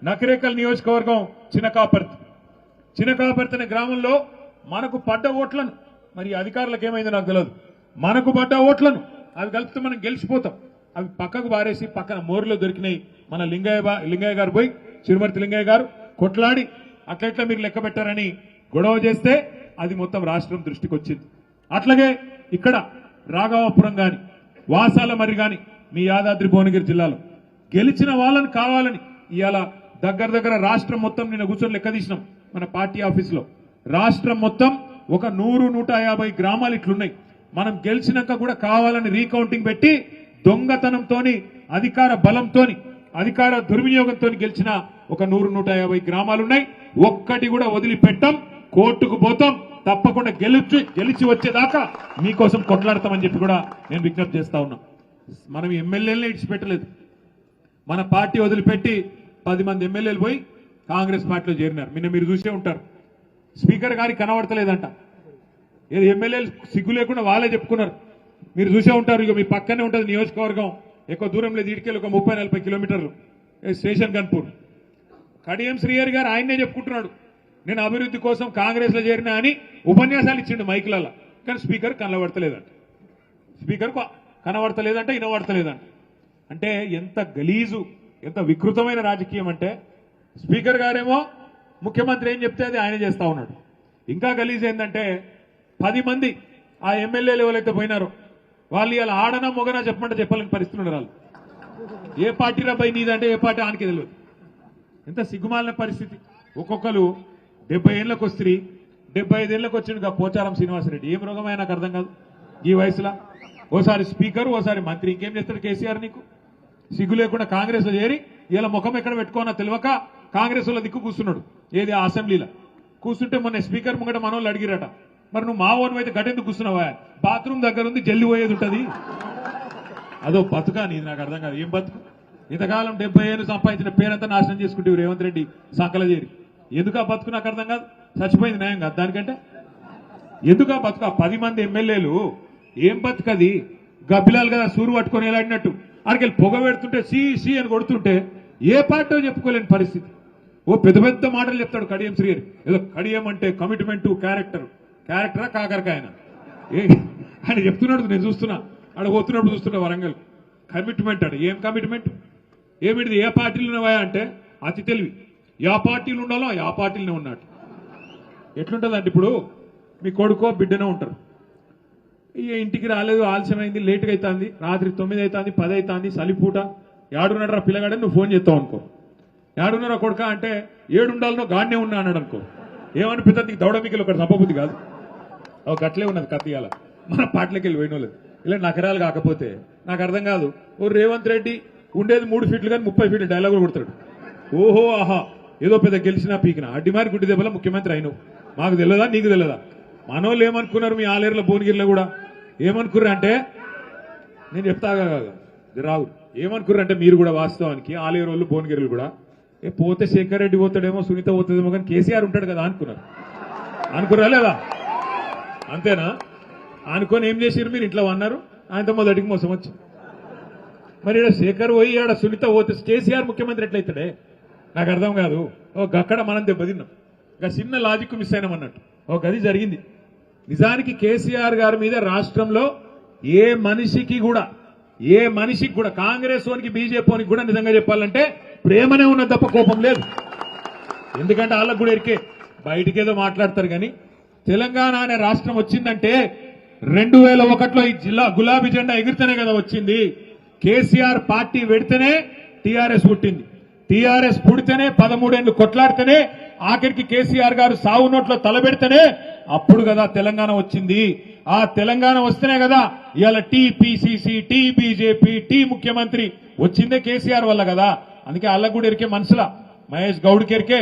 నకిరేకల్ నియోజకవర్గం చినకాపర్తి అనే గ్రామంలో మనకు పడ్డ ఓట్లను, మరి అధికారులకు ఏమైందో నాకు తెలియదు, మనకు పడ్డ ఓట్లను అవి కలిపితే మనం గెలిచిపోతాం. అవి పక్కకు బారేసి పక్కన మోరులో దొరికినాయి. మన లింగయ్య గారు పోయి, చిరుమర్తి లింగయ్య గారు కొట్లాడి అట్లెట్లా మీరు లెక్క పెట్టారని గొడవ చేస్తే అది మొత్తం రాష్ట్రం దృష్టికి వచ్చింది. అట్లాగే ఇక్కడ రాఘవాపురం గాని, వాసాల మరి గాని మీ యాదాద్రి భువనగిరి జిల్లాలో గెలిచిన వాళ్ళని కావాలని ఇవాళ దగ్గర రాష్ట్రం మొత్తం నిన్న కూర్చొని లెక్క తీసినాం మన పార్టీ ఆఫీసులో. రాష్ట్రం మొత్తం ఒక 100-150 గ్రామాలు ఇట్లున్నాయి. మనం గెలిచినాక కూడా కావాలని రీకౌంటింగ్ పెట్టి దొంగతనంతోని, అధికార బలంతోని, అధికార దుర్వినియోగంతో గెలిచిన ఒక 100-150 గ్రామాలున్నాయి. ఒక్కటి కూడా వదిలిపెట్టాం, కోర్టుకు పోతాం, తప్పకుండా గెలిచి వచ్చేదాకా మీకోసం కొట్లాడతామని చెప్పి కూడా నేను విజ్ఞప్తి చేస్తా ఉన్నా. మనం ఎమ్మెల్యేలనే ఇడిచిపెట్టలేదు. మన పార్టీ వదిలిపెట్టి 10 మంది ఎమ్మెల్యేలు పోయి కాంగ్రెస్ పార్టీలో చేరినారు. నిన్న మీరు చూసే ఉంటారు. స్పీకర్ గారికి కనబడతలేదంట. ఏది ఎమ్మెల్యేలు సిగ్గు లేకుండా వాళ్ళే చెప్పుకున్నారు. మీరు చూసే ఉంటారు. ఇక మీ పక్కనే ఉంటుంది నియోజకవర్గం, ఎక్కువ దూరం లేదు, ఇటుకెళ్ళి ఒక 30-40 కిలోమీటర్లు స్టేషన్ గన్పూర్. కడియం శ్రీహరి గారు ఆయన్నే చెప్పుకుంటున్నాడు, నేను అభివృద్ధి కోసం కాంగ్రెస్ లో చేరినా అని ఉపన్యాసాలు ఇచ్చిండు మైకులలో. కానీ స్పీకర్ కనబడతలేదంట, వినబడతలేదంట. అంటే ఎంత గలీజు, ఎంత వికృతమైన రాజకీయం అంటే, స్పీకర్ గారేమో ముఖ్యమంత్రి ఏం చెప్తే అది ఆయన చేస్తా ఉన్నాడు. ఇంకా గలీజ్ ఏంటంటే 10 మంది ఆ ఎమ్మెల్యేలు ఎవరైతే పోయినారో వాళ్ళు ఇలా ఆడనా మొగనా చెప్పమంటే చెప్పలేని పరిస్థితులు ఉన్నారు. వాళ్ళు ఏ పార్టీ రబ్బాయి నీదంటే ఏ పార్టీ ఆనికి తెలియదు. ఎంత సిగ్గుమాలిన పరిస్థితి. ఒక్కొక్కరు 70 ఏళ్ళకి వస్తుంది, 75 ఏళ్ళకి వచ్చిండు పోచారం శ్రీనివాసరెడ్డి. ఏం రోగమైన నాకు అర్థం కాదు. ఈ వయసులో ఓసారి స్పీకర్, ఓసారి మంత్రి, ఇంకేం చేస్తాడు కేసీఆర్? నీకు సిగ్గు లేకుండా కాంగ్రెస్ లో చేరి ఇలా ముఖం ఎక్కడ పెట్టుకోనా తెలియక కాంగ్రెస్ లో దిక్కు కూర్చున్నాడు. ఏది అసెంబ్లీలో కూర్చుంటే మొన్న స్పీకర్ ముంగట మనోళ్ళు అడిగిరట, మరి నువ్వు మా ఓన్ అయితే గటెందుకు కూర్చున్నావా? బాత్రూమ్ దగ్గర ఉంది, జల్లి పోయేది ఉంటుంది. అదో బతుకా నీది? నాకు అర్థం కాదు. ఏం బతుకు? ఇంతకాలం 70 ఏళ్ళు సంపాదించిన పేరంతా నాశనం చేసుకుంటే రేవంత్ రెడ్డి సంకల చేరి ఎందుకు ఆ బతుకు? నాకు అర్థం కాదు. చచ్చిపోయింది న్యాయం కాదు దానికంటే. ఎందుకు ఆ బతుకు? 10 మంది ఎమ్మెల్యేలు ఏం బతుకది? గబ్బిలాలు కదా సూరు పట్టుకొని ఎలాడినట్టు అక్కడికి పొగ పెడుతుంటే సి అని కొడుతుంటే ఏ పార్టీ చెప్పుకోలేని పరిస్థితి. ఓ పెద్ద మాటలు చెప్తాడు కడియం శ్రీహరి. ఏదో కడియం అంటే కమిట్మెంట్, క్యారెక్టరా కాకరకాయన ఆయన చెప్తున్నాడు. నేను చూస్తున్నా, ఆడ పోతున్నప్పుడు చూస్తున్నా వరంగల్. కమిట్మెంట్ అంటే ఏం కమిట్మెంట్? ఏమిటిది? ఏ పార్టీలు ఉన్నావా అంటే అతి తెలివి. యా పార్టీలు ఉండాలో ఆ పార్టీలనే ఉన్నాడు. ఎట్లుంటుందంటే ఇప్పుడు మీ కొడుకో బిడ్డనే ఉంటారు. ఇక ఇంటికి రాలేదు, ఆలస్యమైంది, లేటుగా అవుతుంది, రాత్రి 9 అవుతుంది, 10 అవుతుంది, సలిపూట, ఏడున్నాడు రా పిల్లగాడని నువ్వు ఫోన్ చేస్తావు అనుకో. ఏడున్నారా కొడుక అంటే 7 ఉండాలనో గాడినే ఉన్నా అన్నాడు అనుకో. ఏమనిపిస్తుంది? దౌడమికలు ఒకటి సంపబుద్ధి కాదు. ఒక గట్లే ఉన్నది కత్తియాల మన పాటలకి వెళ్ళి పోయిన వాళ్ళు. ఇలా నకరాలు కాకపోతే నాకు అర్థం కాదు. ఓ రేవంత్ రెడ్డి ఉండేది 3 ఫీట్లు కానీ 30 ఫీట్లు డైలాగులు కొడతాడు. ఓహో ఆహా ఏదో పెద్ద గెలిచినా పీకినా అడ్డిమారి గుడ్డి దెబ్బల ముఖ్యమంత్రి అయినవు. మాకు తెలియదా? నీకు తెలియదా? మనోళ్ళు ఏమనుకున్నారు? మీ ఆలేరులో భువనగిరిలో కూడా ఏమనుకుర్రు అంటే, నేను చెప్తాగా రావు, ఏమనుకుర్రు అంటే మీరు కూడా వాస్తవానికి ఆలేరు వాళ్ళు భువనగిరిలు కూడా పోతే శేఖర్ రెడ్డి పోతాడేమో, సునీత పోతుందేమో, కానీ కేసీఆర్ ఉంటాడు కదా అనుకున్నారా లేదా? అంతేనా? అనుకొని ఏం చేసారు మీరు? ఇంట్లో అన్నారు, ఆయనతో మొదటికి మోసం వచ్చి. మరి ఇక్కడ శేఖర్ పోయి ఆడ సునీత పోతే కేసీఆర్ ముఖ్యమంత్రి ఎట్లయితాడే? నాకు అర్థం కాదు. అక్కడ మనం దెబ్బతిన్నాం. ఇక చిన్న లాజిక్ మిస్ అయినామన్నట్టు ఒక గది జరిగింది. నిజానికి కేసీఆర్ గారి మీద రాష్ట్రంలో ఏ మనిషికి కూడా కాంగ్రెస్ వానికి, బీజేపీకి కూడా నిజంగా చెప్పాలంటే ప్రేమనే ఉన్నది తప్ప కోపం లేదు. ఎందుకంటే వాళ్ళకు కూడా ఎరికే బయటికేదో మాట్లాడతారు. కానీ తెలంగాణ అనే రాష్ట్రం వచ్చిందంటే 2001లో ఈ జిల్లా గులాబీ జెండా ఎగిరితేనే కదా వచ్చింది. కేసీఆర్ పార్టీ పెడితేనే టీఆర్ఎస్ పుట్టింది. టీఆర్ఎస్ పుడితేనే 13 ఏళ్లు కొట్లాడితేనే ఆఖరికి కేసీఆర్ గారు సావు నోట్లో తలబెడితేనే అప్పుడు కదా తెలంగాణ వచ్చింది. ఆ తెలంగాణ వస్తేనే కదా ఇవాళ టీపీసీసీ, టీ బీజేపీ, టీ ముఖ్యమంత్రి వచ్చిందే కేసీఆర్ వల్ల కదా. అందుకే వాళ్ళకు కూడా ఎరికే మనసులా, మహేష్ గౌడ్కి ఎరికే,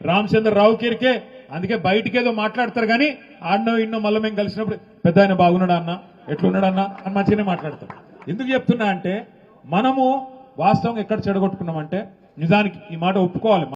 రామచంద్రరావుకి ఎరికే. అందుకే బయటికేదో మాట్లాడతారు కానీ ఆడనో ఇన్నో మళ్ళీ మేము కలిసినప్పుడు పెద్ద ఆయన బాగున్నాడా అన్న, ఎట్లున్నాడన్నా అని మంచిగానే మాట్లాడతాం. ఎందుకు చెప్తున్నా అంటే మనము వాస్తవంగా ఎక్కడ చెడగొట్టుకున్నామంటే, నిజానికి ఈ మాట ఒప్పుకోవాలి.